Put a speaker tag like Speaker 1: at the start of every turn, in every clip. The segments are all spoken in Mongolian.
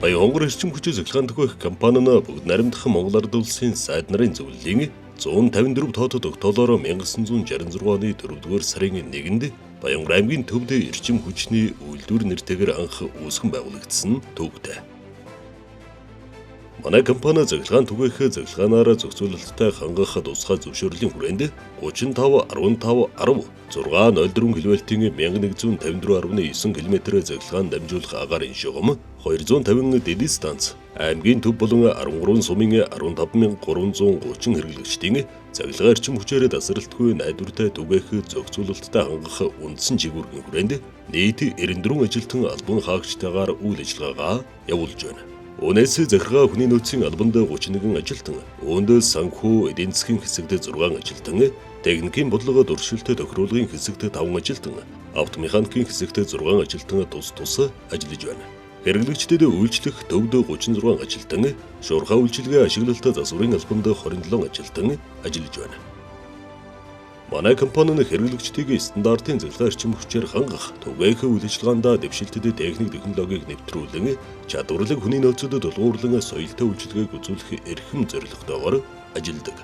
Speaker 1: Баян хонгор эрчим хүчээ цахилгаан түгээх компани нь бүгд наримдах Монгол Ард улсын сайд нарын зөвлөлийн 154 тоотод октоолоор 1966 оны 4-р сарын 1-нд Баянгар аймгийн төвд эрчим хүчний үйлдвэр нэртэйгээр анх үүсгэн байгуулагдсан төвтэй. Манай компани цахилгаан түгээх цахилгаанаараа зохицуулалттай хангах тусгай зөвшөөрлийн хүрээнд 35 15 10 604 кВт-ийн 1154.9 км цахилгаан дамжуулах агаарын шугам 250 дэд станц аймгийн төв болон 13 сумын 15330 хэрэглэгчдийн цахилгаан эрчим хүчээр тасралтгүй найдвартай түгээх зохицуулалттай хангах үндсэн чиглэлийн хүрээнд нийт 94 ажилтан албан хаагчтайгаар үйл ажиллагаагаа явуулж байна. Өнөөс захиргаа хүний нөөцийн албанд 31 ажилтан, үүнд санхүү эдийн засгийн хэсэгт 6 ажилтан, техникийн бодлого дуршилт тохируулгын хэсэгт 5 ажилтан, автомеханикийн хэсэгт 6 ажилтан тус ажиллаж байна. Хэрэглэгчдэд үйлчлэх төвд 36 ажилтан, шуурхай үйлчилгээ ашиглалт засварын албанд 27 ажилтан ажиллаж байна. Манай компани нь хэрэглэгчдийг стандартын цахилгаан эрчим хүчээр хангах, түгээх үйл ажиллагаанд дэвшилтэд техник технологиг нэвтрүүлэн, чадварлаг хүний нөөцөд тулгуурлан соёлтой үйлчилгээг үзүүлэх эрхэм зорилготойгоор ажилладаг.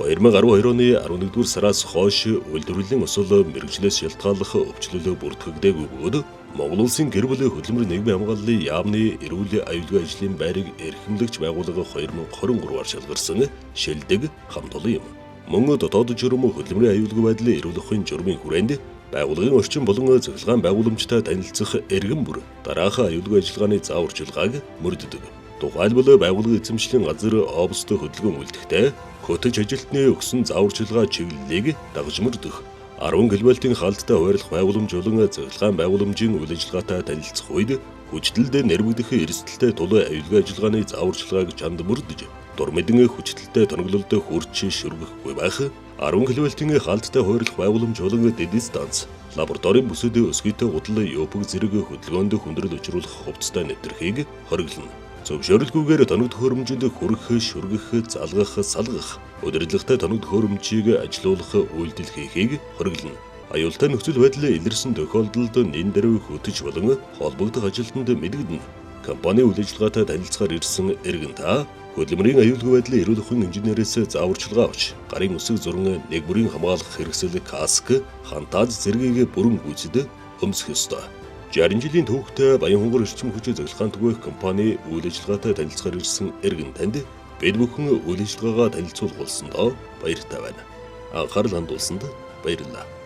Speaker 1: 2012 оны 11-р сараас хойш үйлдвэрлэлийн осол мэргэжлээс шалтгааллах өвчлөлөө бүртгэгдээгүй бөгөөд Монгол улсын гэр бүлийн хөдөлмөр нийгмийн хамгааллын яамны эрүүл аюулгүй ажлын байрыг эрхэмлэгч байгууллага 2023-аар шалгарсан шилдэг хамт олон юм. Мөн дотоод журам хөдөлмөрийн аюулгүй байдлын эрүүл ухааны журмын хүрээнд байгууллагын орчин болон цахилгаан байгууламжтай танилцах эргэн бүр дараах аюулгүй ажиллагааны зааварчилгааг мөрддөг. Тухайлбал байгууллагын эзэмшлийн газар обст хөдөлгөөн үлдэхдээ хөтөж ажилтны өгсөн зааварчилгаа чиглэлийг дагаж мөрдөх, 10 кВт-ийн хаалттай хуваарлах байгууламж болон цахилгаан байгууламжийн үйл ажиллагаатай танилцах үед хүчтэлд нэрвэгдэх эрсдэлтэй тул аюулгүй ажиллагааны зааварчилгааг чанд мөрдөж, дур мэдэн хүчтэлтэй тоноглолд хүрч шүргэхгүй байх, 10 кВт-ийн хаалттай хуваарлах байгууламж болон дэд станц, лабораторийн бүсэд өсгийтэй гудал ЮПГ зэрэг хөдөлгөөнд хүндрэл учруулах хувцастай нэвтрхийг хориглоно. Зөвшөөрлгүйгээр тоног төхөөрөмжөнд хүрэх, шүргэх, залгах, салгах, удирдлагатай тоног төхөөрөмжийг ажилуулах үйлдэл хийхийг хориглоно. Аюултай нөхцөл байдал илэрсэн тохиолдолд нэн даруй хөтөж болон холбогдох ажилтнанд мэдэгдэнэ. Компани үйл ажиллагаатай танилцахаар ирсэн эргэн та хөдөлмөрийн аюулгүй байдлын эрүүл ухааны инженерээс зааварчилгаа авч гарын үсэг зурн нэг бүрийн хамгаалах хэрэгсэл каск, хантааз зэргийг бүрэн гүйцэд өмсөх ёстой. 60 жилийн түүхтэй Баян хонгор эрчим хүчээ цахилгаан түгээх компани үйл ажиллагаатай танилцахаар ирсэн эргэн танд бид бүхэн үйл ажиллагаагаа танилцуулах болсондоо баяртай байна. Анхаарал хандуулсанд баярлалаа.